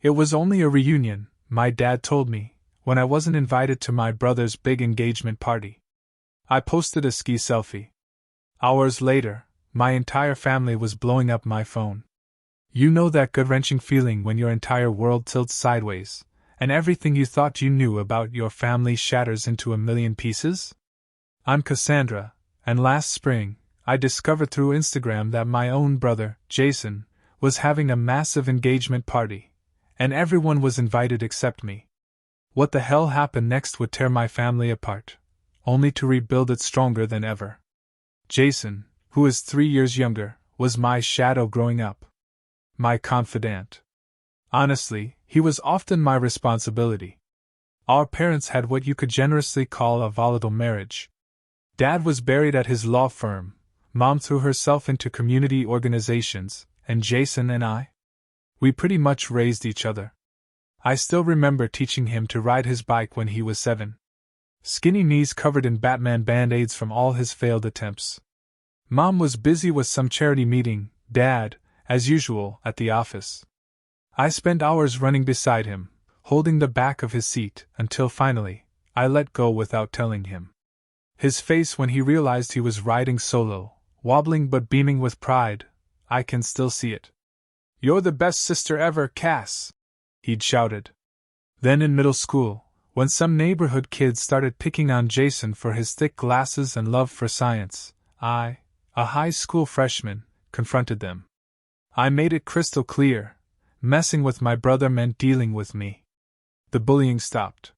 It was only a reunion, my dad told me, when I wasn't invited to my brother's big engagement party. I posted a ski selfie. Hours later, my entire family was blowing up my phone. You know that gut-wrenching feeling when your entire world tilts sideways, and everything you thought you knew about your family shatters into a million pieces? I'm Cassandra, and last spring, I discovered through Instagram that my own brother, Jason, was having a massive engagement party, and everyone was invited except me. What the hell happened next would tear my family apart, only to rebuild it stronger than ever. Jason, who is 3 years younger, was my shadow growing up. My confidant. Honestly, he was often my responsibility. Our parents had what you could generously call a volatile marriage. Dad was buried at his law firm, Mom threw herself into community organizations, and Jason and I? We pretty much raised each other. I still remember teaching him to ride his bike when he was 7. Skinny knees covered in Batman band-aids from all his failed attempts. Mom was busy with some charity meeting, Dad, as usual, at the office. I spent hours running beside him, holding the back of his seat, until finally, I let go without telling him. His face when he realized he was riding solo, wobbling but beaming with pride, I can still see it. "You're the best sister ever, Cass!" he'd shouted. Then in middle school, when some neighborhood kids started picking on Jason for his thick glasses and love for science, I, a high school freshman, confronted them. I made it crystal clear, messing with my brother meant dealing with me. The bullying stopped.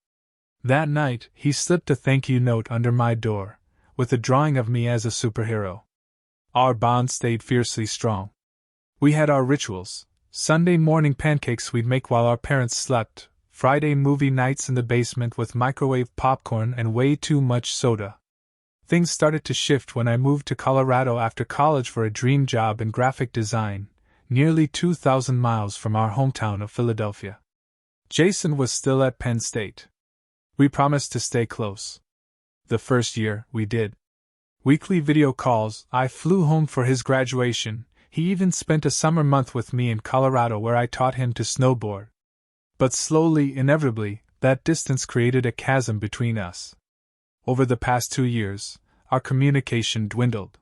That night, he slipped a thank you note under my door, with a drawing of me as a superhero. Our bond stayed fiercely strong. We had our rituals: Sunday morning pancakes we'd make while our parents slept, Friday movie nights in the basement with microwave popcorn and way too much soda. Things started to shift when I moved to Colorado after college for a dream job in graphic design, nearly 2,000 miles from our hometown of Philadelphia. Jason was still at Penn State. We promised to stay close. The first year, we did. Weekly video calls, I flew home for his graduation, he even spent a summer month with me in Colorado where I taught him to snowboard. But slowly, inevitably, that distance created a chasm between us. Over the past 2 years, our communication dwindled.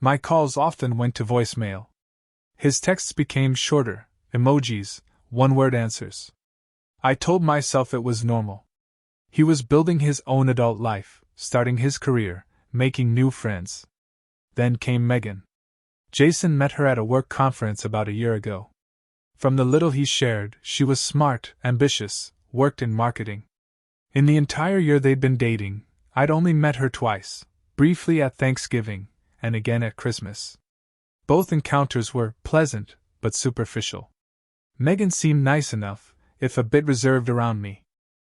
My calls often went to voicemail. His texts became shorter, emojis, one-word answers. I told myself it was normal. He was building his own adult life, starting his career, making new friends. Then came Megan. Jason met her at a work conference about a year ago. From the little he shared, she was smart, ambitious, worked in marketing. In the entire year they'd been dating, I'd only met her twice, briefly at Thanksgiving, and again at Christmas. Both encounters were pleasant, but superficial. Megan seemed nice enough, if a bit reserved around me.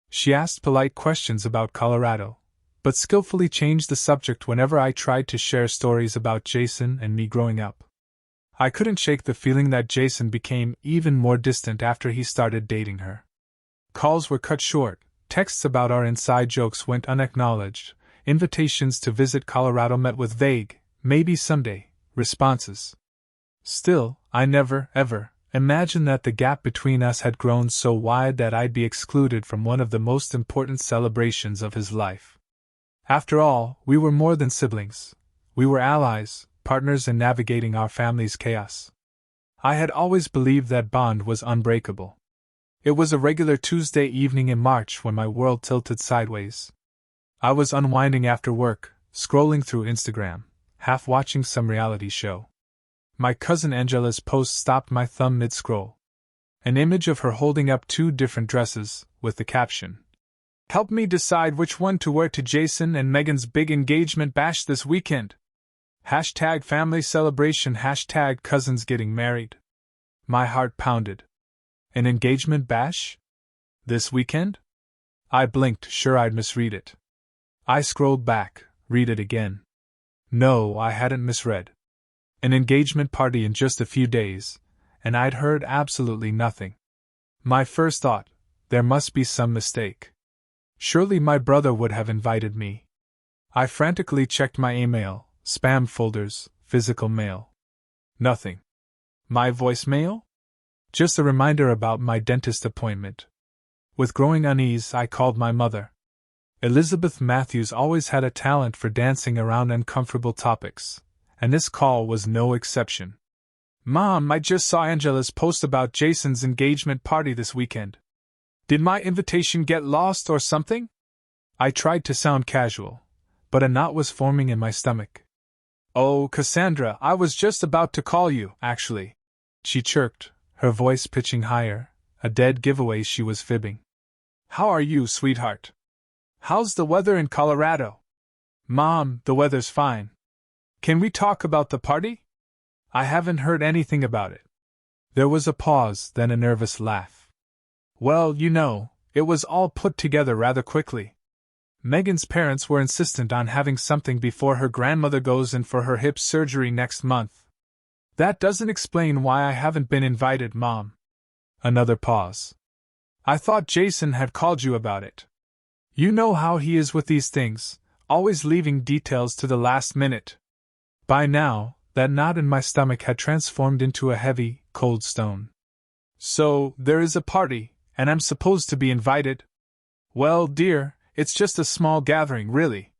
She asked polite questions about Colorado, but skillfully changed the subject whenever I tried to share stories about Jason and me growing up. I couldn't shake the feeling that Jason became even more distant after he started dating her. Calls were cut short, texts about our inside jokes went unacknowledged, invitations to visit Colorado met with vague, maybe someday, responses. Still, I never, ever, imagined that the gap between us had grown so wide that I'd be excluded from one of the most important celebrations of his life. After all, we were more than siblings. We were allies, partners in navigating our family's chaos. I had always believed that bond was unbreakable. It was a regular Tuesday evening in March when my world tilted sideways. I was unwinding after work, scrolling through Instagram, half watching some reality show. My cousin Angela's post stopped my thumb mid-scroll. An image of her holding up 2 different dresses, with the caption, "Help me decide which one to wear to Jason and Megan's big engagement bash this weekend. #family celebration #cousins getting married." My heart pounded. An engagement bash? This weekend? I blinked, sure I'd misread it. I scrolled back, read it again. No, I hadn't misread. An engagement party in just a few days, and I'd heard absolutely nothing. My first thought, there must be some mistake. Surely my brother would have invited me. I frantically checked my email, spam folders, physical mail. Nothing. My voicemail? Just a reminder about my dentist appointment. With growing unease, I called my mother. Elizabeth Matthews always had a talent for dancing around uncomfortable topics, and this call was no exception. Mom, I just saw Angela's post about Jason's engagement party this weekend. Did my invitation get lost or something? I tried to sound casual, but a knot was forming in my stomach. Oh, Cassandra, I was just about to call you, actually, she chirped, her voice pitching higher, a dead giveaway she was fibbing. How are you, sweetheart? How's the weather in Colorado? Mom, the weather's fine. Can we talk about the party? I haven't heard anything about it. There was a pause, then a nervous laugh. Well, it was all put together rather quickly. Megan's parents were insistent on having something before her grandmother goes in for her hip surgery next month. That doesn't explain why I haven't been invited, Mom. Another pause. I thought Jason had called you about it. You know how he is with these things, always leaving details to the last minute. By now, that knot in my stomach had transformed into a heavy, cold stone. So, there is a party, and I'm supposed to be invited? Well, dear, it's just a small gathering, really.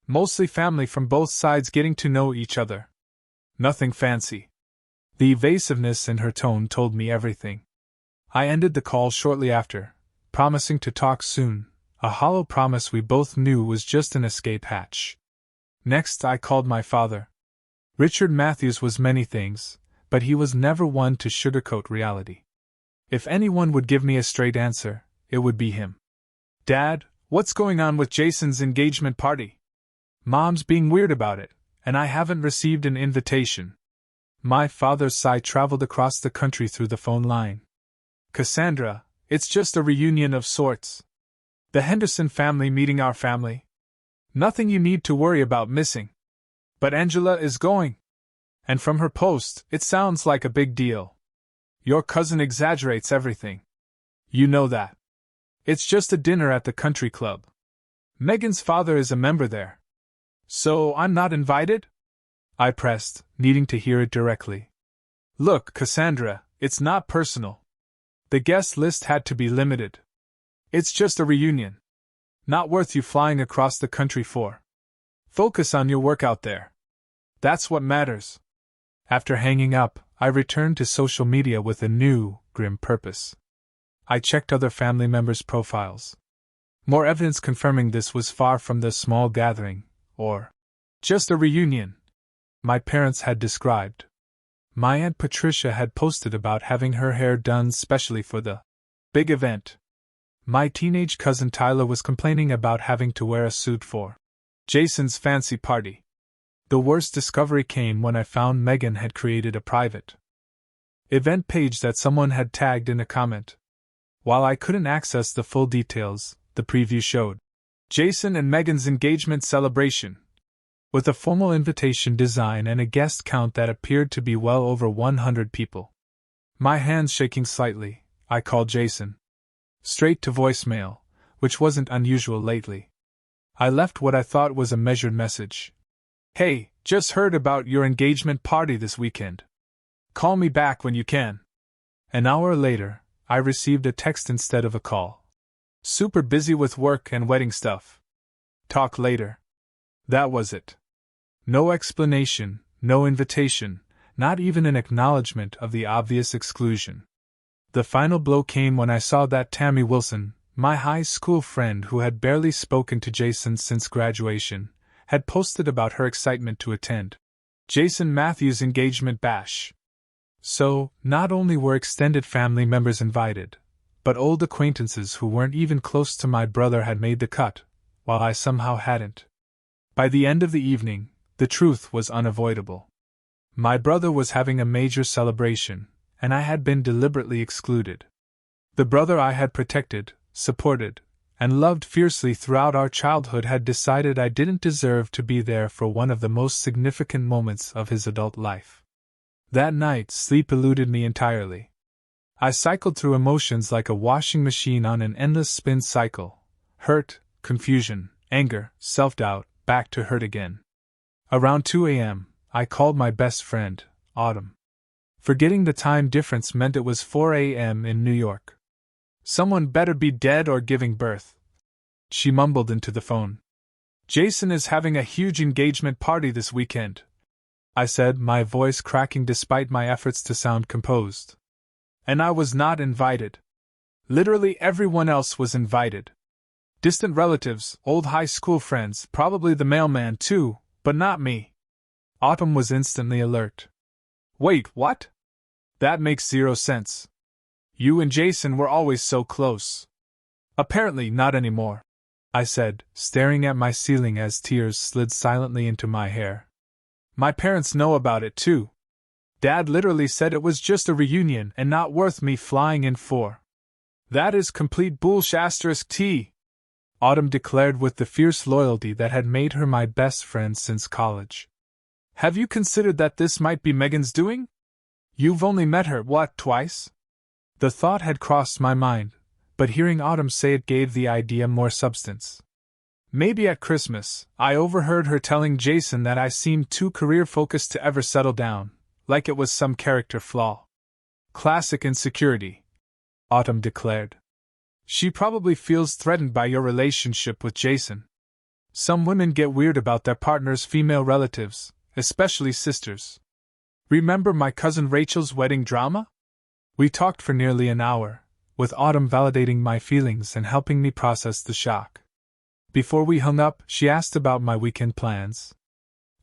Mostly family from both sides getting to know each other. Nothing fancy. The evasiveness in her tone told me everything. I ended the call shortly after, promising to talk soon, a hollow promise we both knew was just an escape hatch. Next, I called my father. Richard Matthews was many things, but he was never one to sugarcoat reality. If anyone would give me a straight answer, it would be him. Dad, what's going on with Jason's engagement party? Mom's being weird about it, and I haven't received an invitation. My father's sigh traveled across the country through the phone line. Cassandra, it's just a reunion of sorts. The Henderson family meeting our family. Nothing you need to worry about missing. But Angela is going. And from her post, it sounds like a big deal. Your cousin exaggerates everything. You know that. It's just a dinner at the country club. Megan's father is a member there. So I'm not invited? I pressed, needing to hear it directly. Look, Cassandra, it's not personal. The guest list had to be limited. It's just a reunion. Not worth you flying across the country for. Focus on your work out there. That's what matters. After hanging up, I returned to social media with a new, grim purpose. I checked other family members' profiles. More evidence confirming this was far from the small gathering, or just a reunion, my parents had described. My Aunt Patricia had posted about having her hair done specially for the big event. My teenage cousin Tyler was complaining about having to wear a suit for Jason's fancy party. The worst discovery came when I found Megan had created a private event page that someone had tagged in a comment. While I couldn't access the full details, the preview showed Jason and Megan's engagement celebration, with a formal invitation design and a guest count that appeared to be well over 100 people. My hands shaking slightly, I called Jason. Straight to voicemail, which wasn't unusual lately. I left what I thought was a measured message. Hey, just heard about your engagement party this weekend. Call me back when you can. An hour later, I received a text instead of a call. Super busy with work and wedding stuff. Talk later. That was it. No explanation, no invitation, not even an acknowledgement of the obvious exclusion. The final blow came when I saw that Tammy Wilson, my high school friend who had barely spoken to Jason since graduation, had posted about her excitement to attend Jason Matthews' engagement bash. So, not only were extended family members invited, but old acquaintances who weren't even close to my brother had made the cut, while I somehow hadn't. By the end of the evening, the truth was unavoidable. My brother was having a major celebration, and I had been deliberately excluded. The brother I had protected, supported, and loved fiercely throughout our childhood had decided I didn't deserve to be there for one of the most significant moments of his adult life. That night, sleep eluded me entirely. I cycled through emotions like a washing machine on an endless spin cycle. Hurt, confusion, anger, self-doubt, back to hurt again. Around 2 a.m., I called my best friend, Autumn. Forgetting the time difference meant it was 4 a.m. in New York. Someone better be dead or giving birth, she mumbled into the phone. Jason is having a huge engagement party this weekend, I said, my voice cracking despite my efforts to sound composed. And I was not invited. Literally everyone else was invited. Distant relatives, old high school friends, probably the mailman too, but not me. Autumn was instantly alert. Wait, what? That makes zero sense. You and Jason were always so close. Apparently not anymore, I said, staring at my ceiling as tears slid silently into my hair. My parents know about it too. Dad literally said it was just a reunion and not worth me flying in for. That is complete bullsh*t, Autumn declared with the fierce loyalty that had made her my best friend since college. Have you considered that this might be Megan's doing? You've only met her, what, twice? The thought had crossed my mind, but hearing Autumn say it gave the idea more substance. Maybe at Christmas, I overheard her telling Jason that I seemed too career-focused to ever settle down, like it was some character flaw. Classic insecurity, Autumn declared. She probably feels threatened by your relationship with Jason. Some women get weird about their partner's female relatives, especially sisters. Remember my cousin Rachel's wedding drama? We talked for nearly an hour, with Autumn validating my feelings and helping me process the shock. Before we hung up, she asked about my weekend plans.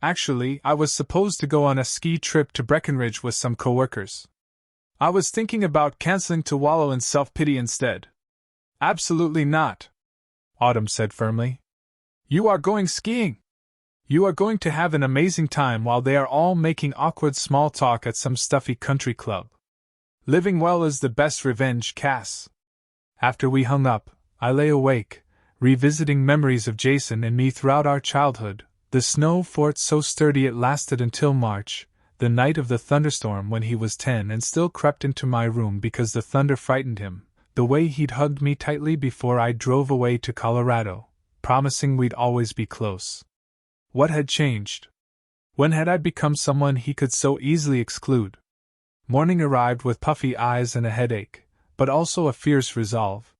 Actually, I was supposed to go on a ski trip to Breckenridge with some coworkers. I was thinking about canceling to wallow in self-pity instead. Absolutely not, Autumn said firmly. You are going skiing. You are going to have an amazing time while they are all making awkward small talk at some stuffy country club. Living well is the best revenge, Cass. After we hung up, I lay awake, revisiting memories of Jason and me throughout our childhood, the snow fort so sturdy it lasted until March, the night of the thunderstorm when he was 10 and still crept into my room because the thunder frightened him, the way he'd hugged me tightly before I drove away to Colorado, promising we'd always be close. What had changed? When had I become someone he could so easily exclude? Morning arrived with puffy eyes and a headache, but also a fierce resolve.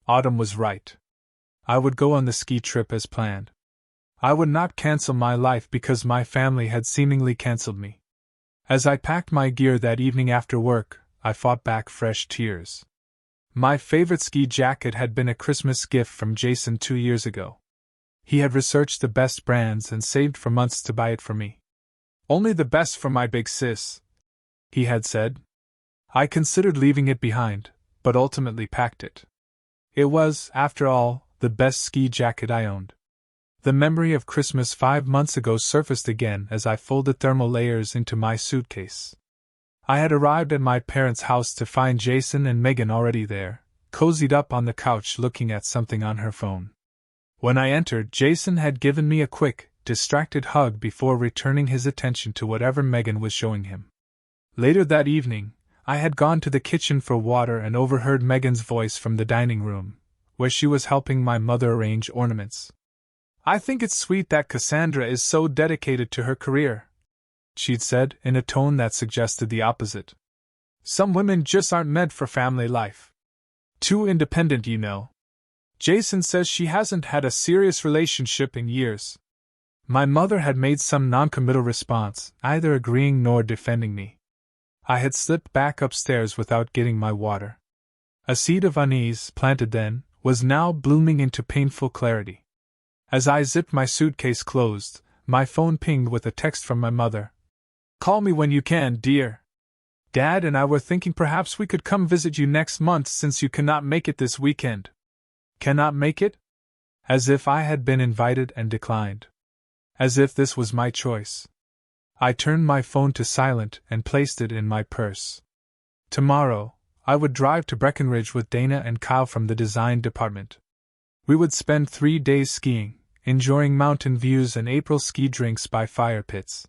Autumn was right. I would go on the ski trip as planned. I would not cancel my life because my family had seemingly canceled me. As I packed my gear that evening after work, I fought back fresh tears. My favorite ski jacket had been a Christmas gift from Jason 2 years ago. He had researched the best brands and saved for months to buy it for me. Only the best for my big sis, he had said. I considered leaving it behind, but ultimately packed it. It was, after all, the best ski jacket I owned. The memory of Christmas 5 months ago surfaced again as I folded thermal layers into my suitcase. I had arrived at my parents' house to find Jason and Megan already there, cozied up on the couch looking at something on her phone. When I entered, Jason had given me a quick, distracted hug before returning his attention to whatever Megan was showing him. Later that evening, I had gone to the kitchen for water and overheard Megan's voice from the dining room, where she was helping my mother arrange ornaments. I think it's sweet that Cassandra is so dedicated to her career, she'd said in a tone that suggested the opposite. Some women just aren't meant for family life. Too independent, you know. Jason says she hasn't had a serious relationship in years. My mother had made some noncommittal response, neither agreeing nor defending me. I had slipped back upstairs without getting my water. A seed of unease, planted then, was now blooming into painful clarity. As I zipped my suitcase closed, my phone pinged with a text from my mother. Call me when you can, dear. Dad and I were thinking perhaps we could come visit you next month since you cannot make it this weekend. Cannot make it? As if I had been invited and declined. As if this was my choice. I turned my phone to silent and placed it in my purse. Tomorrow, I would drive to Breckenridge with Dana and Kyle from the design department. We would spend 3 days skiing, enjoying mountain views and April ski drinks by fire pits.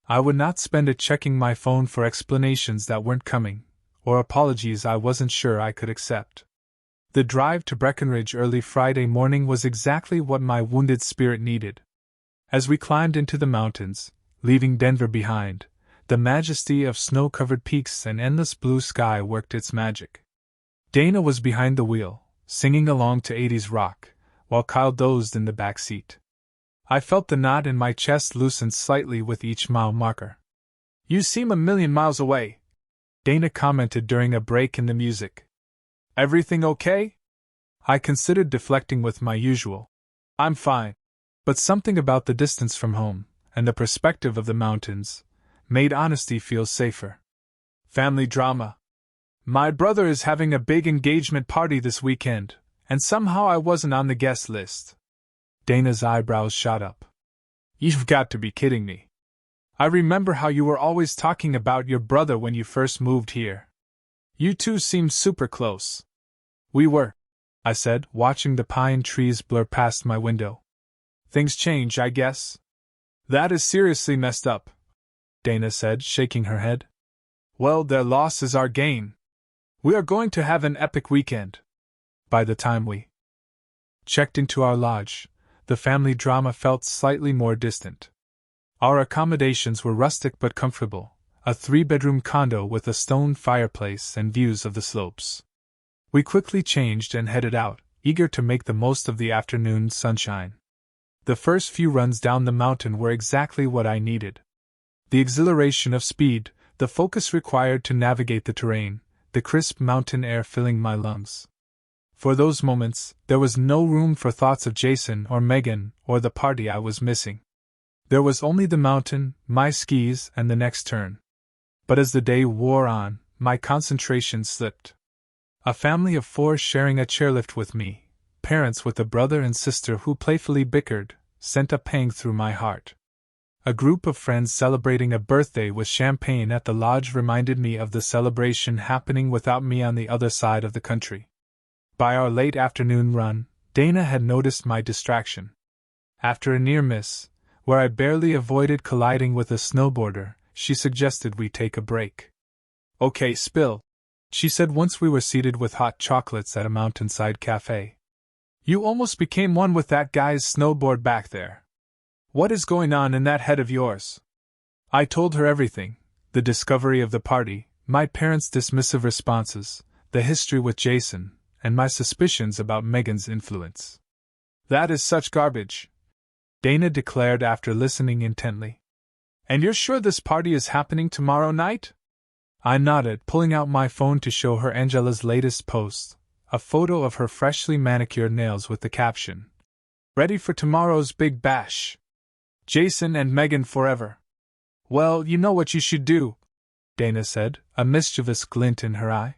I would not spend it checking my phone for explanations that weren't coming, or apologies I wasn't sure I could accept. The drive to Breckenridge early Friday morning was exactly what my wounded spirit needed. As we climbed into the mountains, leaving Denver behind, The majesty of snow-covered peaks and endless blue sky worked its magic. Dana was behind the wheel, singing along to 80s rock, while Kyle dozed in the back seat. I felt the knot in my chest loosen slightly with each mile marker. "You seem a million miles away," Dana commented during a break in the music. "Everything okay?" I considered deflecting with my usual, "I'm fine," but something about the distance from home, and the perspective of the mountains, made honesty feel safer. "Family drama. My brother is having a big engagement party this weekend, and somehow I wasn't on the guest list." Dana's eyebrows shot up. "You've got to be kidding me. I remember how you were always talking about your brother when you first moved here. You two seemed super close." "We were," I said, watching the pine trees blur past my window. "Things change, I guess." "That is seriously messed up," Dana said, shaking her head. "Well, their loss is our gain. We are going to have an epic weekend." By the time we checked into our lodge, the family drama felt slightly more distant. Our accommodations were rustic but comfortable, a 3-bedroom condo with a stone fireplace and views of the slopes. We quickly changed and headed out, eager to make the most of the afternoon sunshine. The first few runs down the mountain were exactly what I needed. The exhilaration of speed, the focus required to navigate the terrain, the crisp mountain air filling my lungs. For those moments, there was no room for thoughts of Jason or Megan or the party I was missing. There was only the mountain, my skis, and the next turn. But as the day wore on, my concentration slipped. A family of 4 sharing a chairlift with me, parents with a brother and sister who playfully bickered, sent a pang through my heart. A group of friends celebrating a birthday with champagne at the lodge reminded me of the celebration happening without me on the other side of the country. By our late afternoon run, Dana had noticed my distraction. After a near miss, where I barely avoided colliding with a snowboarder, she suggested we take a break. "Okay, spill," she said once we were seated with hot chocolates at a mountainside cafe. "You almost became one with that guy's snowboard back there. What is going on in that head of yours?" I told her everything: the discovery of the party, my parents' dismissive responses, the history with Jason, and my suspicions about Megan's influence. "That is such garbage," Dana declared after listening intently. "And you're sure this party is happening tomorrow night?" I nodded, pulling out my phone to show her Angela's latest post, a photo of her freshly manicured nails with the caption, "Ready for tomorrow's big bash. Jason and Megan forever." "Well, you know what you should do," Dana said, a mischievous glint in her eye.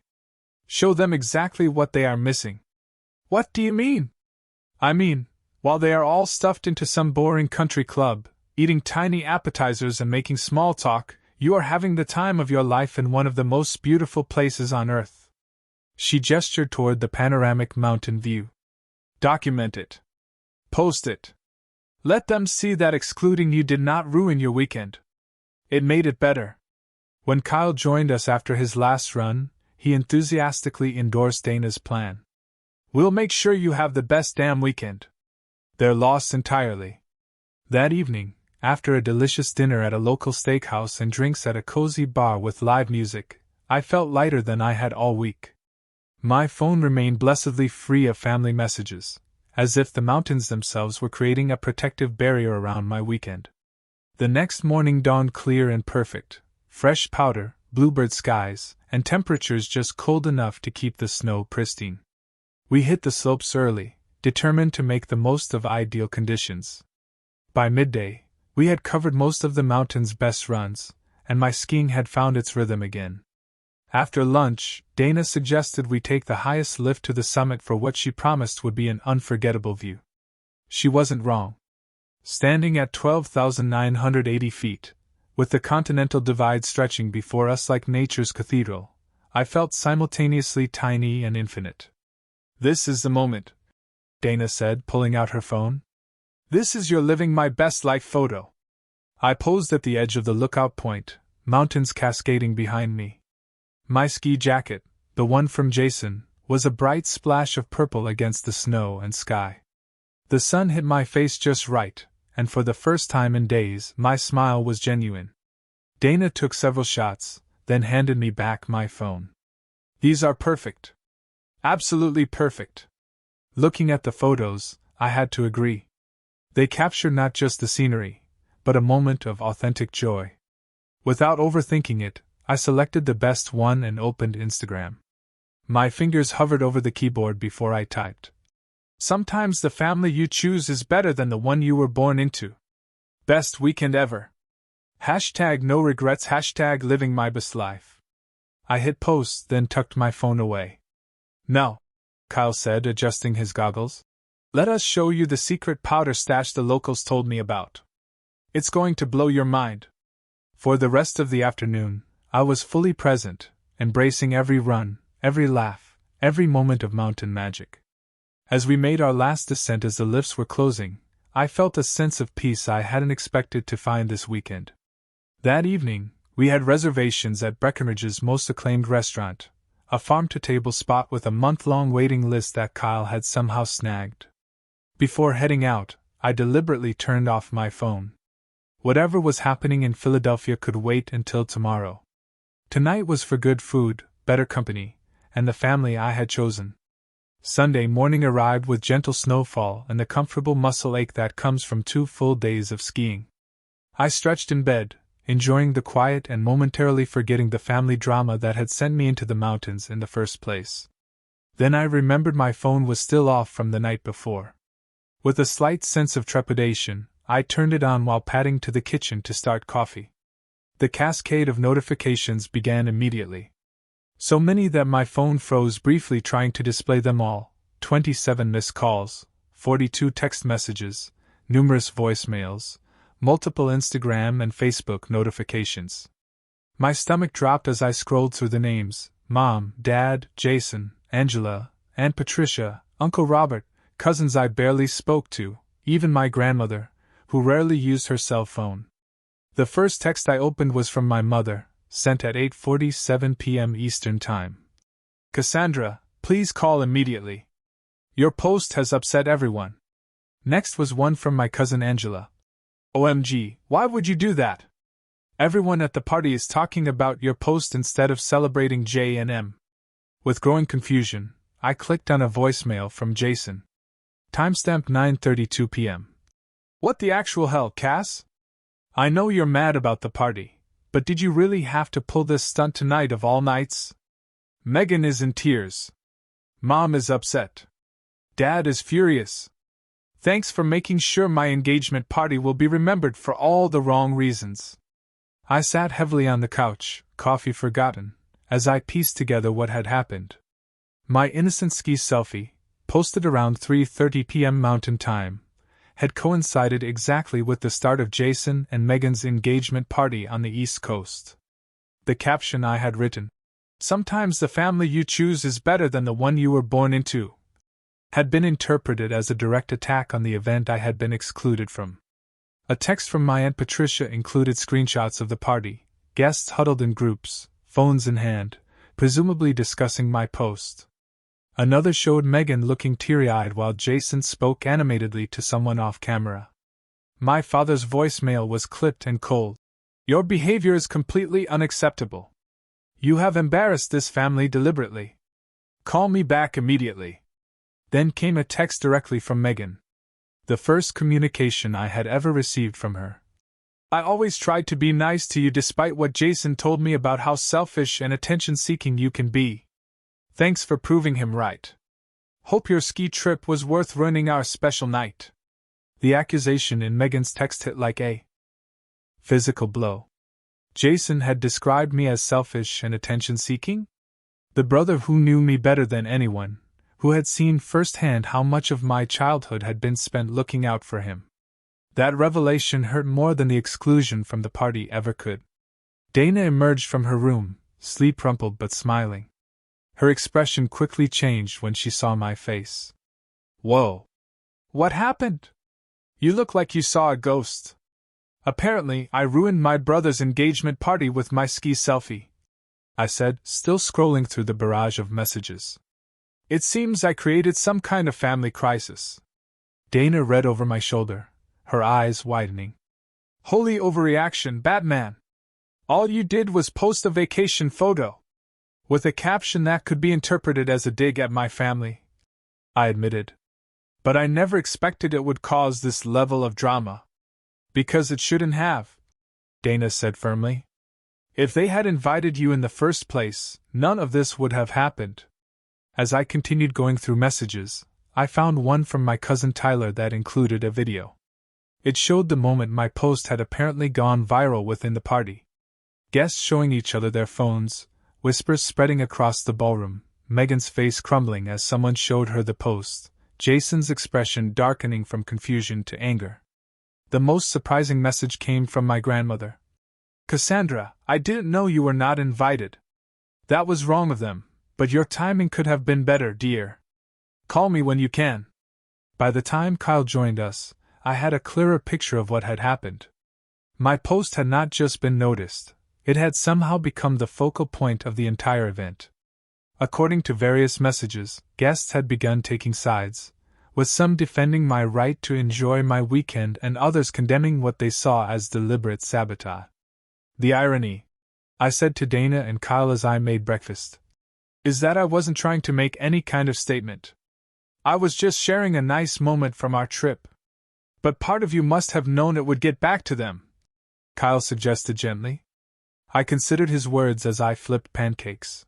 "Show them exactly what they are missing." "What do you mean?" "I mean, while they are all stuffed into some boring country club, eating tiny appetizers and making small talk, you are having the time of your life in one of the most beautiful places on earth." She gestured toward the panoramic mountain view. "Document it. Post it. Let them see that excluding you did not ruin your weekend. It made it better." When Kyle joined us after his last run, he enthusiastically endorsed Dana's plan. "We'll make sure you have the best damn weekend." They're lost entirely. That evening, after a delicious dinner at a local steakhouse and drinks at a cozy bar with live music, I felt lighter than I had all week. My phone remained blessedly free of family messages, as if the mountains themselves were creating a protective barrier around my weekend. The next morning dawned clear and perfect, fresh powder, bluebird skies, and temperatures just cold enough to keep the snow pristine. We hit the slopes early, determined to make the most of ideal conditions. By midday, we had covered most of the mountain's best runs, and my skiing had found its rhythm again. After lunch, Dana suggested we take the highest lift to the summit for what she promised would be an unforgettable view. She wasn't wrong. Standing at 12,980 feet, with the Continental Divide stretching before us like nature's cathedral, I felt simultaneously tiny and infinite. "This is the moment," Dana said, pulling out her phone. "This is your living my best life photo." I posed at the edge of the lookout point, mountains cascading behind me. My ski jacket, the one from Jason, was a bright splash of purple against the snow and sky. The sun hit my face just right, and for the first time in days, my smile was genuine. Dana took several shots, then handed me back my phone. These are perfect. Absolutely perfect. Looking at the photos, I had to agree. They capture not just the scenery, but a moment of authentic joy. Without overthinking it, I selected the best one and opened Instagram. My fingers hovered over the keyboard before I typed. Sometimes the family you choose is better than the one you were born into. Best weekend ever. Hashtag no regrets, hashtag living my best life. I hit post, then tucked my phone away. Now, Kyle said, adjusting his goggles, let us show you the secret powder stash the locals told me about. It's going to blow your mind. For the rest of the afternoon, I was fully present, embracing every run, every laugh, every moment of mountain magic. As we made our last descent as the lifts were closing, I felt a sense of peace I hadn't expected to find this weekend. That evening, we had reservations at Breckenridge's most acclaimed restaurant, a farm-to-table spot with a month-long waiting list that Kyle had somehow snagged. Before heading out, I deliberately turned off my phone. Whatever was happening in Philadelphia could wait until tomorrow. Tonight was for good food, better company, and the family I had chosen. Sunday morning arrived with gentle snowfall and the comfortable muscle ache that comes from 2 full days of skiing. I stretched in bed, enjoying the quiet and momentarily forgetting the family drama that had sent me into the mountains in the first place. Then I remembered my phone was still off from the night before. With a slight sense of trepidation, I turned it on while padding to the kitchen to start coffee. The cascade of notifications began immediately. So many that my phone froze briefly trying to display them all: 27 missed calls, 42 text messages, numerous voicemails, multiple Instagram and Facebook notifications. My stomach dropped as I scrolled through the names: Mom, Dad, Jason, Angela, Aunt Patricia, Uncle Robert, cousins I barely spoke to, even my grandmother, who rarely used her cell phone. The first text I opened was from my mother, sent at 8:47 p.m. Eastern Time. Cassandra, please call immediately. Your post has upset everyone. Next was one from my cousin Angela. OMG, why would you do that? Everyone at the party is talking about your post instead of celebrating J&M. With growing confusion, I clicked on a voicemail from Jason. Timestamp 9:32 p.m. What the actual hell, Cass? I know you're mad about the party, but did you really have to pull this stunt tonight of all nights? Megan is in tears. Mom is upset. Dad is furious. Thanks for making sure my engagement party will be remembered for all the wrong reasons. I sat heavily on the couch, coffee forgotten, as I pieced together what had happened. My innocent ski selfie, posted around 3:30 p.m. Mountain Time, had coincided exactly with the start of Jason and Megan's engagement party on the East Coast. The caption I had written, "Sometimes the family you choose is better than the one you were born into," had been interpreted as a direct attack on the event I had been excluded from. A text from my Aunt Patricia included screenshots of the party, guests huddled in groups, phones in hand, presumably discussing my post. Another showed Megan looking teary-eyed while Jason spoke animatedly to someone off camera. My father's voicemail was clipped and cold. Your behavior is completely unacceptable. You have embarrassed this family deliberately. Call me back immediately. Then came a text directly from Megan. The first communication I had ever received from her. I always tried to be nice to you despite what Jason told me about how selfish and attention-seeking you can be. Thanks for proving him right. Hope your ski trip was worth ruining our special night. The accusation in Megan's text hit like a physical blow. Jason had described me as selfish and attention-seeking? The brother who knew me better than anyone, who had seen firsthand how much of my childhood had been spent looking out for him. That revelation hurt more than the exclusion from the party ever could. Dana emerged from her room, sleep-rumpled but smiling. Her expression quickly changed when she saw my face. Whoa! What happened? You look like you saw a ghost. Apparently, I ruined my brother's engagement party with my ski selfie, I said, still scrolling through the barrage of messages. It seems I created some kind of family crisis. Dana read over my shoulder, her eyes widening. Holy overreaction, Batman! All you did was post a vacation photo, with a caption that could be interpreted as a dig at my family, I admitted. But I never expected it would cause this level of drama. Because it shouldn't have, Dana said firmly. If they had invited you in the first place, none of this would have happened. As I continued going through messages, I found one from my cousin Tyler that included a video. It showed the moment my post had apparently gone viral within the party. Guests showing each other their phones, whispers spreading across the ballroom, Megan's face crumbling as someone showed her the post, Jason's expression darkening from confusion to anger. The most surprising message came from my grandmother. Cassandra, I didn't know you were not invited. That was wrong of them, but your timing could have been better, dear. Call me when you can. By the time Kyle joined us, I had a clearer picture of what had happened. My post had not just been noticed, it had somehow become the focal point of the entire event. According to various messages, guests had begun taking sides, with some defending my right to enjoy my weekend and others condemning what they saw as deliberate sabotage. The irony, I said to Dana and Kyle as I made breakfast, is that I wasn't trying to make any kind of statement. I was just sharing a nice moment from our trip. But part of you must have known it would get back to them, Kyle suggested gently. I considered his words as I flipped pancakes.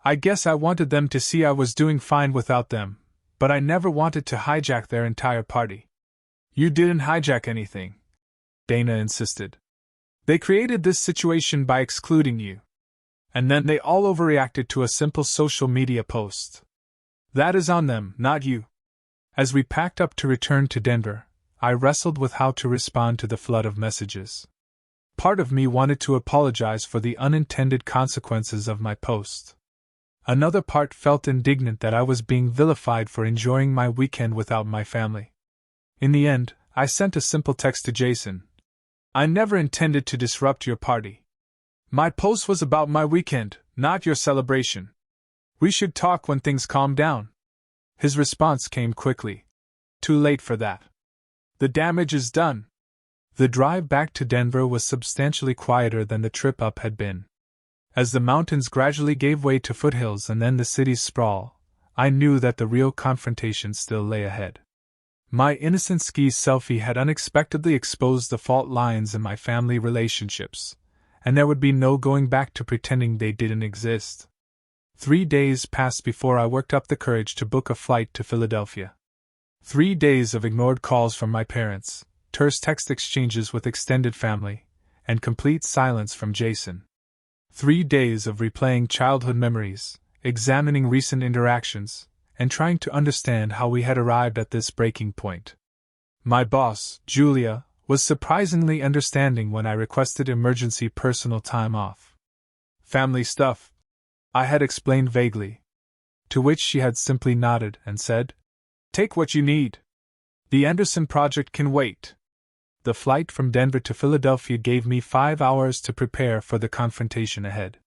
I guess I wanted them to see I was doing fine without them, but I never wanted to hijack their entire party. You didn't hijack anything, Dana insisted. They created this situation by excluding you. And then they all overreacted to a simple social media post. That is on them, not you. As we packed up to return to Denver, I wrestled with how to respond to the flood of messages. Part of me wanted to apologize for the unintended consequences of my post. Another part felt indignant that I was being vilified for enjoying my weekend without my family. In the end, I sent a simple text to Jason. I never intended to disrupt your party. My post was about my weekend, not your celebration. We should talk when things calm down. His response came quickly. Too late for that. The damage is done. The drive back to Denver was substantially quieter than the trip up had been. As the mountains gradually gave way to foothills and then the city's sprawl, I knew that the real confrontation still lay ahead. My innocent ski selfie had unexpectedly exposed the fault lines in my family relationships, and there would be no going back to pretending they didn't exist. 3 days passed before I worked up the courage to book a flight to Philadelphia. 3 days of ignored calls from my parents, terse text exchanges with extended family, and complete silence from Jason. 3 days of replaying childhood memories, examining recent interactions, and trying to understand how we had arrived at this breaking point. My boss, Julia, was surprisingly understanding when I requested emergency personal time off. Family stuff, I had explained vaguely, to which she had simply nodded and said, "Take what you need. The Anderson project can wait." The flight from Denver to Philadelphia gave me 5 hours to prepare for the confrontation ahead.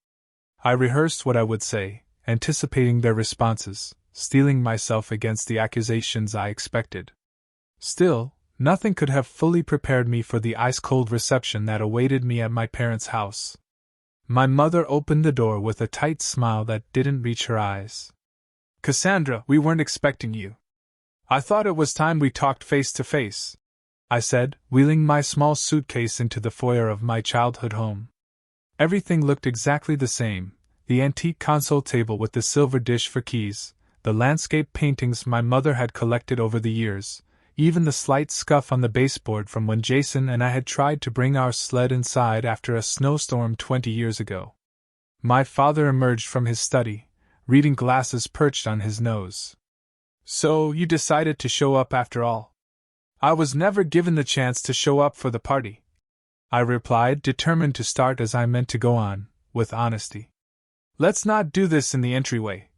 I rehearsed what I would say, anticipating their responses, steeling myself against the accusations I expected. Still, nothing could have fully prepared me for the ice-cold reception that awaited me at my parents' house. My mother opened the door with a tight smile that didn't reach her eyes. "Cassandra, we weren't expecting you. I thought it was time we talked face to face," I said, wheeling my small suitcase into the foyer of my childhood home. Everything looked exactly the same: the antique console table with the silver dish for keys, the landscape paintings my mother had collected over the years, even the slight scuff on the baseboard from when Jason and I had tried to bring our sled inside after a snowstorm 20 years ago. My father emerged from his study, reading glasses perched on his nose. "So, you decided to show up after all?" "I was never given the chance to show up for the party," I replied, determined to start as I meant to go on, with honesty. "Let's not do this in the entryway,"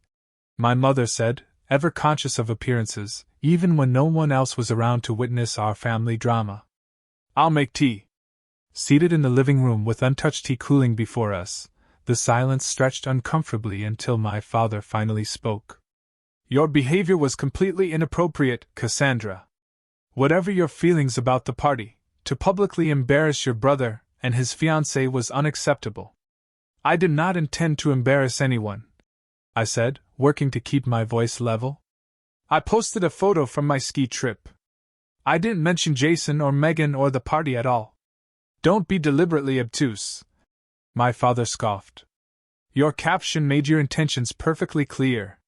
my mother said, ever conscious of appearances, even when no one else was around to witness our family drama. "I'll make tea." Seated in the living room with untouched tea cooling before us, the silence stretched uncomfortably until my father finally spoke. "Your behavior was completely inappropriate, Cassandra. Whatever your feelings about the party, to publicly embarrass your brother and his fiancée was unacceptable. I did not intend to embarrass anyone, I said, working to keep my voice level. I posted a photo from my ski trip. I didn't mention Jason or Megan or the party at all. Don't be deliberately obtuse, my father scoffed. Your caption made your intentions perfectly clear.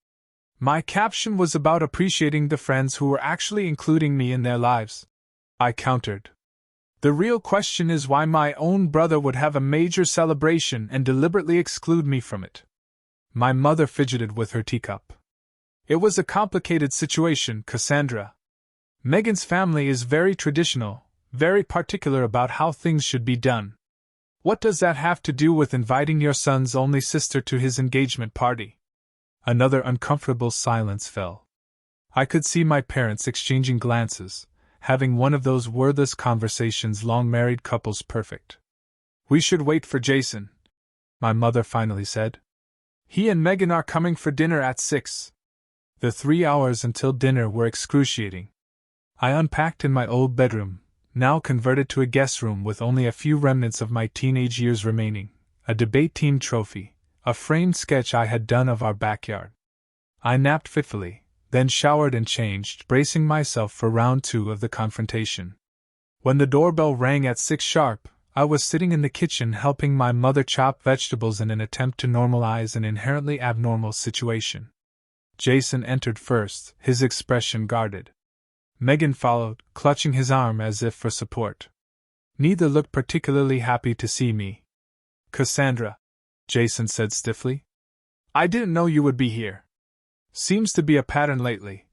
My caption was about appreciating the friends who were actually including me in their lives, I countered. The real question is why my own brother would have a major celebration and deliberately exclude me from it. My mother fidgeted with her teacup. It was a complicated situation, Cassandra. Megan's family is very traditional, very particular about how things should be done. What does that have to do with inviting your son's only sister to his engagement party? Another uncomfortable silence fell. I could see my parents exchanging glances, having one of those wordless conversations long married couples perfect. We should wait for Jason, my mother finally said. He and Megan are coming for dinner at 6. The 3 hours until dinner were excruciating. I unpacked in my old bedroom, now converted to a guest room with only a few remnants of my teenage years remaining, a debate team trophy, a framed sketch I had done of our backyard. I napped fitfully, then showered and changed, bracing myself for round 2 of the confrontation. When the doorbell rang at 6 sharp, I was sitting in the kitchen helping my mother chop vegetables in an attempt to normalize an inherently abnormal situation. Jason entered first, his expression guarded. Megan followed, clutching his arm as if for support. Neither looked particularly happy to see me. Cassandra, Jason said stiffly. I didn't know you would be here. Seems to be a pattern lately,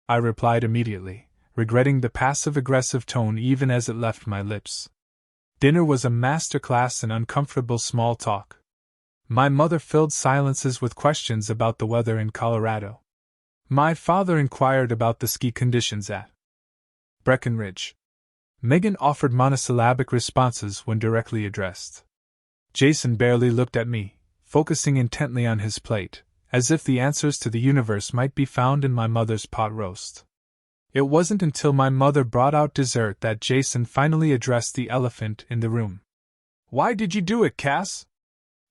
I replied immediately, regretting the passive-aggressive tone even as it left my lips. Dinner was a masterclass in uncomfortable small talk. My mother filled silences with questions about the weather in Colorado. My father inquired about the ski conditions at Breckenridge. Megan offered monosyllabic responses when directly addressed. Jason barely looked at me, focusing intently on his plate, as if the answers to the universe might be found in my mother's pot roast. It wasn't until my mother brought out dessert that Jason finally addressed the elephant in the room. Why did you do it, Cass?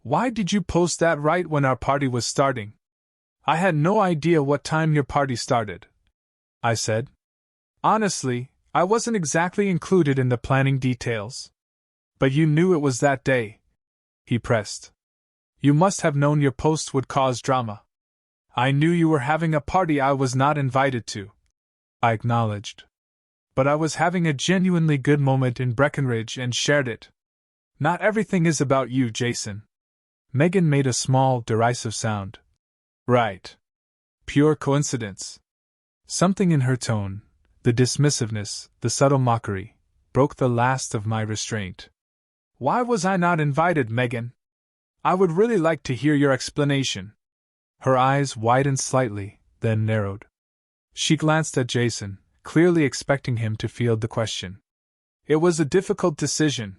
Why did you post that right when our party was starting? I had no idea what time your party started, I said. Honestly, I wasn't exactly included in the planning details. But you knew it was that day, he pressed. You must have known your post would cause drama. I knew you were having a party I was not invited to, I acknowledged. But I was having a genuinely good moment in Breckenridge and shared it. Not everything is about you, Jason. Megan made a small, derisive sound. Right. Pure coincidence. Something in her tone, the dismissiveness, the subtle mockery, broke the last of my restraint. Why was I not invited, Megan? I would really like to hear your explanation. Her eyes widened slightly, then narrowed. She glanced at Jason, clearly expecting him to field the question. It was a difficult decision,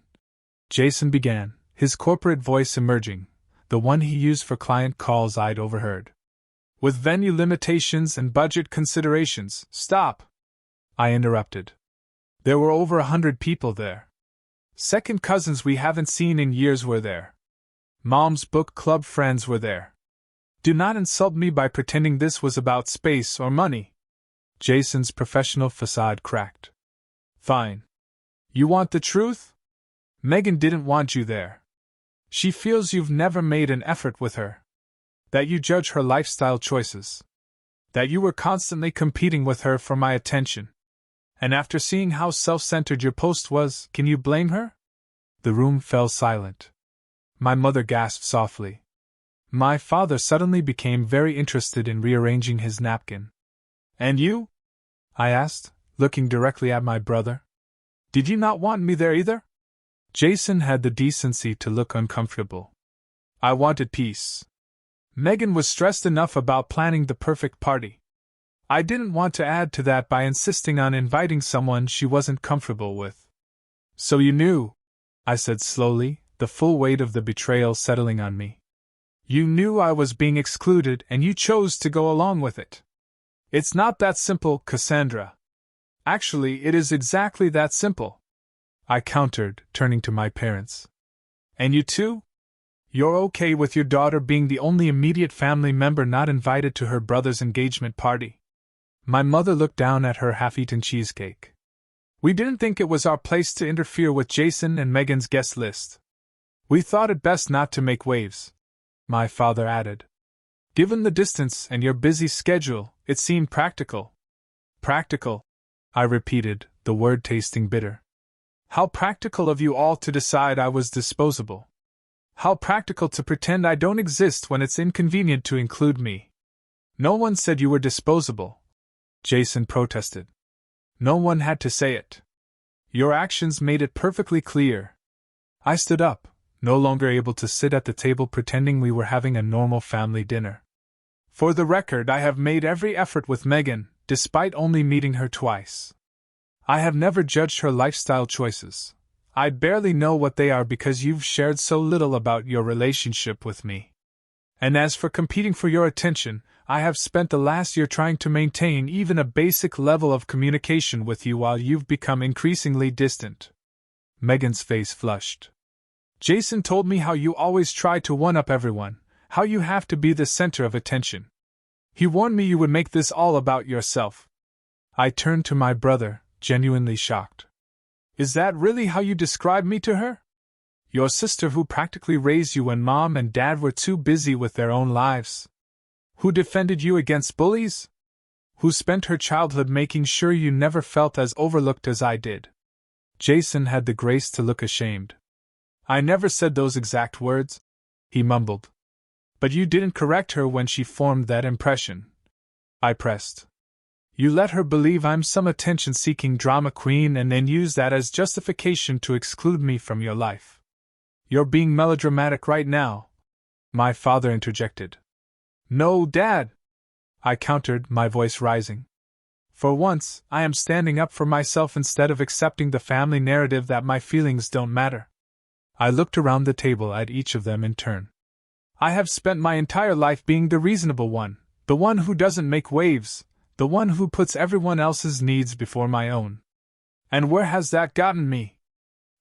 Jason began, his corporate voice emerging, the one he used for client calls I'd overheard. With venue limitations and budget considerations. Stop! I interrupted. There were over 100 people there. Second cousins we haven't seen in years were there. Mom's book club friends were there. Do not insult me by pretending this was about space or money. Jason's professional facade cracked. Fine. You want the truth? Megan didn't want you there. She feels you've never made an effort with her. That you judge her lifestyle choices. That you were constantly competing with her for my attention. And after seeing how self-centered your post was, can you blame her? The room fell silent. My mother gasped softly. My father suddenly became very interested in rearranging his napkin. And you? I asked, looking directly at my brother. Did you not want me there either? Jason had the decency to look uncomfortable. I wanted peace. Megan was stressed enough about planning the perfect party. I didn't want to add to that by insisting on inviting someone she wasn't comfortable with. So you knew, I said slowly, the full weight of the betrayal settling on me. You knew I was being excluded and you chose to go along with it. It's not that simple, Cassandra. Actually, it is exactly that simple. I countered, turning to my parents. And you too? You're okay with your daughter being the only immediate family member not invited to her brother's engagement party? My mother looked down at her half-eaten cheesecake. We didn't think it was our place to interfere with Jason and Megan's guest list. We thought it best not to make waves, my father added. Given the distance and your busy schedule, it seemed practical. Practical, I repeated, the word tasting bitter. How practical of you all to decide I was disposable. How practical to pretend I don't exist when it's inconvenient to include me. No one said you were disposable, Jason protested. No one had to say it. Your actions made it perfectly clear. I stood up, no longer able to sit at the table pretending we were having a normal family dinner. For the record, I have made every effort with Megan, despite only meeting her twice. I have never judged her lifestyle choices. I barely know what they are because you've shared so little about your relationship with me. And as for competing for your attention, I have spent the last year trying to maintain even a basic level of communication with you while you've become increasingly distant. Megan's face flushed. Jason told me how you always try to one-up everyone, how you have to be the center of attention. He warned me you would make this all about yourself. I turned to my brother, genuinely shocked. Is that really how you describe me to her? Your sister who practically raised you when mom and dad were too busy with their own lives? Who defended you against bullies? Who spent her childhood making sure you never felt as overlooked as I did? Jason had the grace to look ashamed. I never said those exact words, he mumbled. But you didn't correct her when she formed that impression, I pressed. You let her believe I'm some attention-seeking drama queen and then use that as justification to exclude me from your life. You're being melodramatic right now, my father interjected. No, Dad, I countered, my voice rising. For once, I am standing up for myself instead of accepting the family narrative that my feelings don't matter. I looked around the table at each of them in turn. I have spent my entire life being the reasonable one, the one who doesn't make waves, the one who puts everyone else's needs before my own. And where has that gotten me?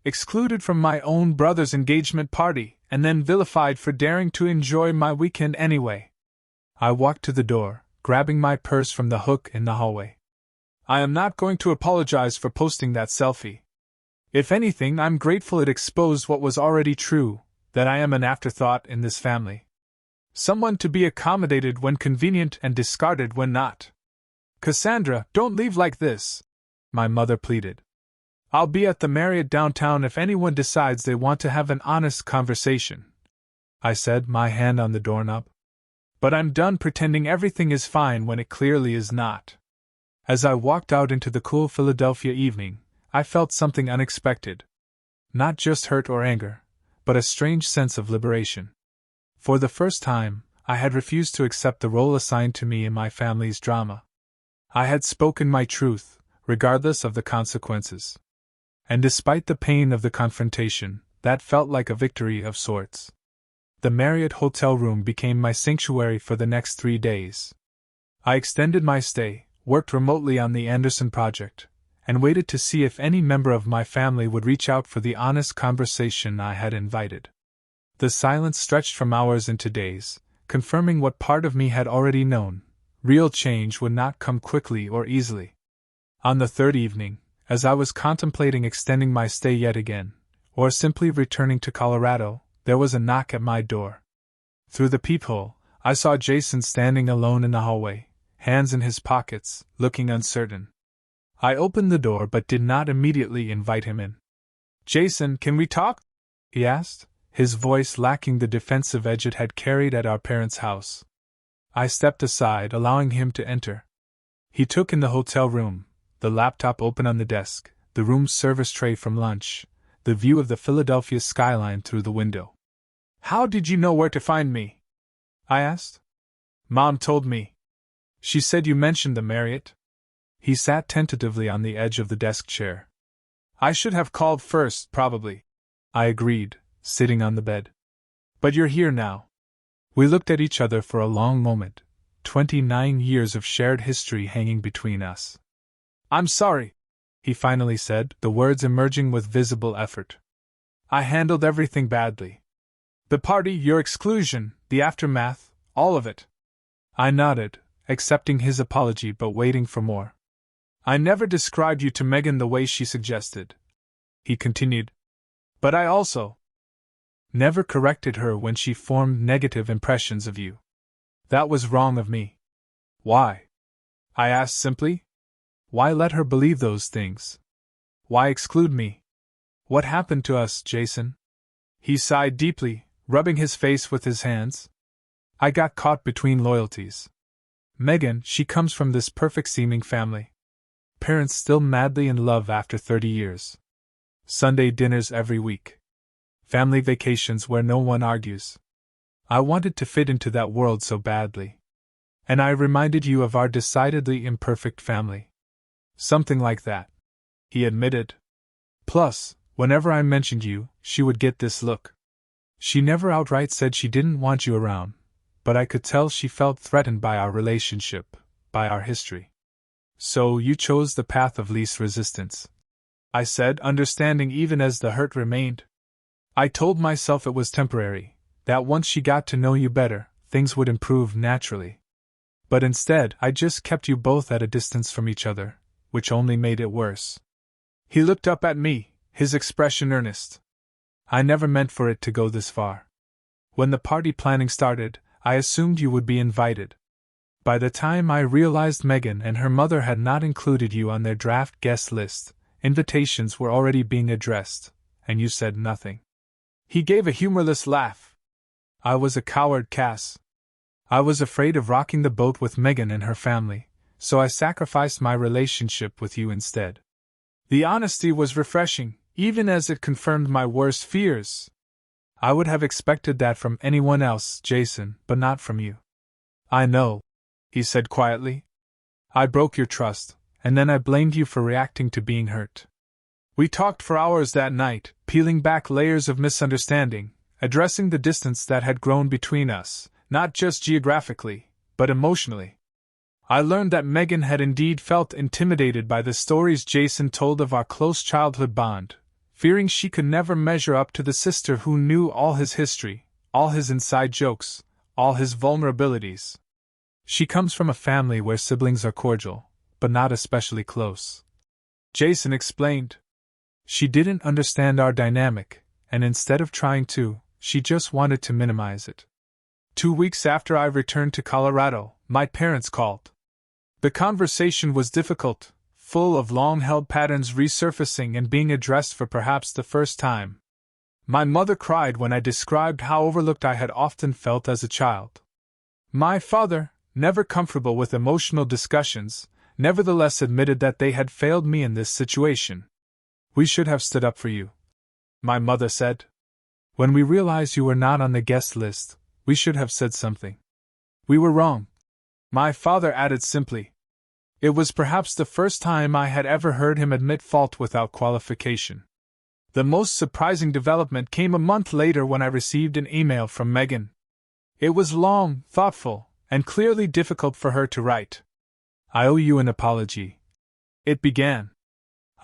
Excluded from my own brother's engagement party, and then vilified for daring to enjoy my weekend anyway. I walked to the door, grabbing my purse from the hook in the hallway. I am not going to apologize for posting that selfie. If anything, I'm grateful it exposed what was already true, that I am an afterthought in this family. Someone to be accommodated when convenient and discarded when not. Cassandra, don't leave like this, my mother pleaded. I'll be at the Marriott downtown if anyone decides they want to have an honest conversation, I said, my hand on the doorknob. But I'm done pretending everything is fine when it clearly is not. As I walked out into the cool Philadelphia evening, I felt something unexpected. Not just hurt or anger, but a strange sense of liberation. For the first time, I had refused to accept the role assigned to me in my family's drama. I had spoken my truth, regardless of the consequences. And despite the pain of the confrontation, that felt like a victory of sorts. The Marriott hotel room became my sanctuary for the next 3 days. I extended my stay, worked remotely on the Anderson project, and waited to see if any member of my family would reach out for the honest conversation I had invited. The silence stretched from hours into days, confirming what part of me had already known. Real change would not come quickly or easily. On the third evening, as I was contemplating extending my stay yet again, or simply returning to Colorado, there was a knock at my door. Through the peephole, I saw Jason standing alone in the hallway, hands in his pockets, looking uncertain. I opened the door but did not immediately invite him in. Jason, can we talk? He asked, his voice lacking the defensive edge it had carried at our parents' house. I stepped aside, allowing him to enter. He took in the hotel room, the laptop open on the desk, the room's service tray from lunch, the view of the Philadelphia skyline through the window. How did you know where to find me? I asked. Mom told me. She said you mentioned the Marriott. He sat tentatively on the edge of the desk chair. I should have called first, probably, I agreed, sitting on the bed. But you're here now. We looked at each other for a long moment, 29 years of shared history hanging between us. I'm sorry, he finally said, the words emerging with visible effort. I handled everything badly. The party, your exclusion, the aftermath, all of it. I nodded, accepting his apology but waiting for more. I never described you to Megan the way she suggested, he continued. But I also never corrected her when she formed negative impressions of you. That was wrong of me. Why? I asked simply. Why let her believe those things? Why exclude me? What happened to us, Jason? He sighed deeply, rubbing his face with his hands. I got caught between loyalties. Megan, she comes from this perfect-seeming family. Parents still madly in love after 30 years. Sunday dinners every week. Family vacations where no one argues. I wanted to fit into that world so badly. And I reminded you of our decidedly imperfect family. Something like that, he admitted. Plus, whenever I mentioned you, she would get this look. She never outright said she didn't want you around, but I could tell she felt threatened by our relationship, by our history. So you chose the path of least resistance, I said, understanding even as the hurt remained. I told myself it was temporary, that once she got to know you better, things would improve naturally. But instead, I just kept you both at a distance from each other, which only made it worse. He looked up at me, his expression earnest. I never meant for it to go this far. When the party planning started, I assumed you would be invited. By the time I realized Megan and her mother had not included you on their draft guest list, invitations were already being addressed, and you said nothing. He gave a humorless laugh. I was a coward, Cass. I was afraid of rocking the boat with Megan and her family, so I sacrificed my relationship with you instead. The honesty was refreshing, even as it confirmed my worst fears. I would have expected that from anyone else, Jason, but not from you. I know, he said quietly. I broke your trust, and then I blamed you for reacting to being hurt. We talked for hours that night, peeling back layers of misunderstanding, addressing the distance that had grown between us, not just geographically, but emotionally. I learned that Megan had indeed felt intimidated by the stories Jason told of our close childhood bond, fearing she could never measure up to the sister who knew all his history, all his inside jokes, all his vulnerabilities. She comes from a family where siblings are cordial, but not especially close, Jason explained. She didn't understand our dynamic, and instead of trying to, she just wanted to minimize it. 2 weeks after I returned to Colorado, my parents called. The conversation was difficult, full of long-held patterns resurfacing and being addressed for perhaps the first time. My mother cried when I described how overlooked I had often felt as a child. My father, never comfortable with emotional discussions, nevertheless admitted that they had failed me in this situation. We should have stood up for you, my mother said. When we realized you were not on the guest list, we should have said something. We were wrong, my father added simply. It was perhaps the first time I had ever heard him admit fault without qualification. The most surprising development came a month later when I received an email from Megan. It was long, thoughtful, and clearly difficult for her to write. I owe you an apology, it began.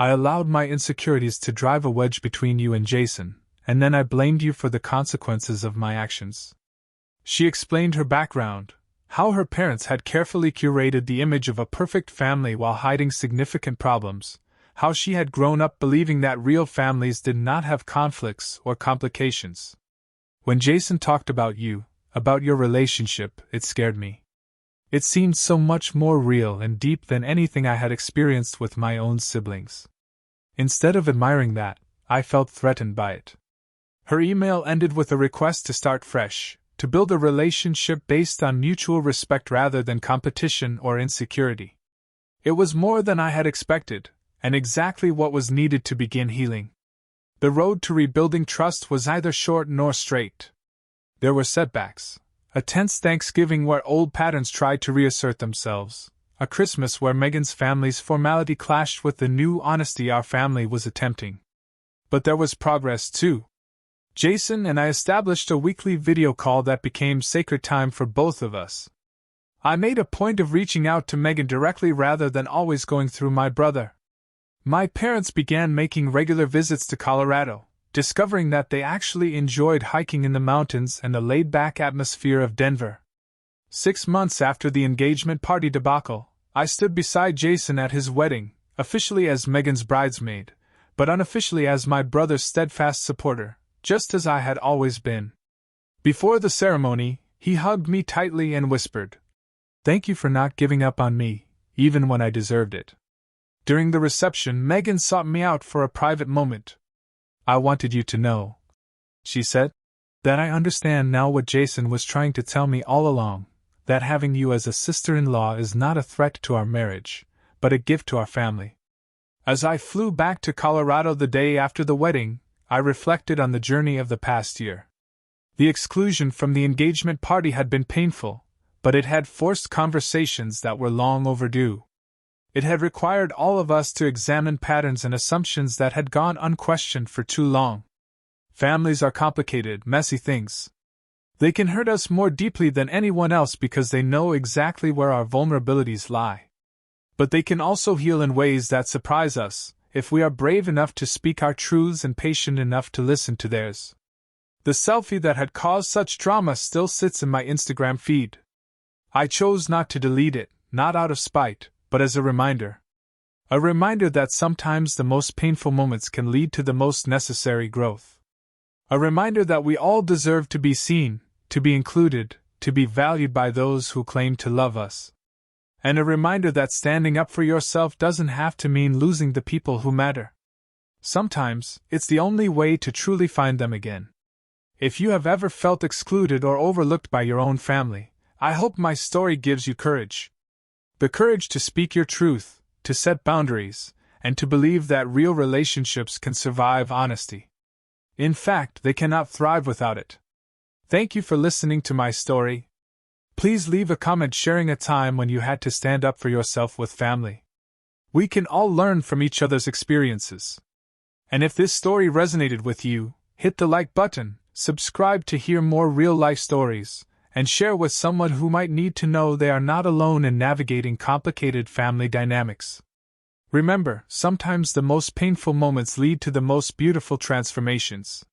I allowed my insecurities to drive a wedge between you and Jason, and then I blamed you for the consequences of my actions. She explained her background, how her parents had carefully curated the image of a perfect family while hiding significant problems, how she had grown up believing that real families did not have conflicts or complications. When Jason talked about you, about your relationship, it scared me. It seemed so much more real and deep than anything I had experienced with my own siblings. Instead of admiring that, I felt threatened by it. Her email ended with a request to start fresh, to build a relationship based on mutual respect rather than competition or insecurity. It was more than I had expected, and exactly what was needed to begin healing. The road to rebuilding trust was neither short nor straight. There were setbacks. A tense Thanksgiving where old patterns tried to reassert themselves, a Christmas where Megan's family's formality clashed with the new honesty our family was attempting. But there was progress too. Jason and I established a weekly video call that became sacred time for both of us. I made a point of reaching out to Megan directly rather than always going through my brother. My parents began making regular visits to Colorado, discovering that they actually enjoyed hiking in the mountains and the laid-back atmosphere of Denver. 6 months after the engagement party debacle, I stood beside Jason at his wedding, officially as Megan's bridesmaid, but unofficially as my brother's steadfast supporter, just as I had always been. Before the ceremony, he hugged me tightly and whispered, "Thank you for not giving up on me, even when I deserved it." During the reception, Megan sought me out for a private moment. "I wanted you to know," she said, "that I understand now what Jason was trying to tell me all along, that having you as a sister-in-law is not a threat to our marriage, but a gift to our family." As I flew back to Colorado the day after the wedding, I reflected on the journey of the past year. The exclusion from the engagement party had been painful, but it had forced conversations that were long overdue. It had required all of us to examine patterns and assumptions that had gone unquestioned for too long. Families are complicated, messy things. They can hurt us more deeply than anyone else because they know exactly where our vulnerabilities lie. But they can also heal in ways that surprise us, if we are brave enough to speak our truths and patient enough to listen to theirs. The selfie that had caused such drama still sits in my Instagram feed. I chose not to delete it, not out of spite, but as a reminder. A reminder that sometimes the most painful moments can lead to the most necessary growth. A reminder that we all deserve to be seen, to be included, to be valued by those who claim to love us. And a reminder that standing up for yourself doesn't have to mean losing the people who matter. Sometimes, it's the only way to truly find them again. If you have ever felt excluded or overlooked by your own family, I hope my story gives you courage. The courage to speak your truth, to set boundaries, and to believe that real relationships can survive honesty. In fact, they cannot thrive without it. Thank you for listening to my story. Please leave a comment sharing a time when you had to stand up for yourself with family. We can all learn from each other's experiences. And if this story resonated with you, hit the like button, subscribe to hear more real-life stories, and share with someone who might need to know they are not alone in navigating complicated family dynamics. Remember, sometimes the most painful moments lead to the most beautiful transformations.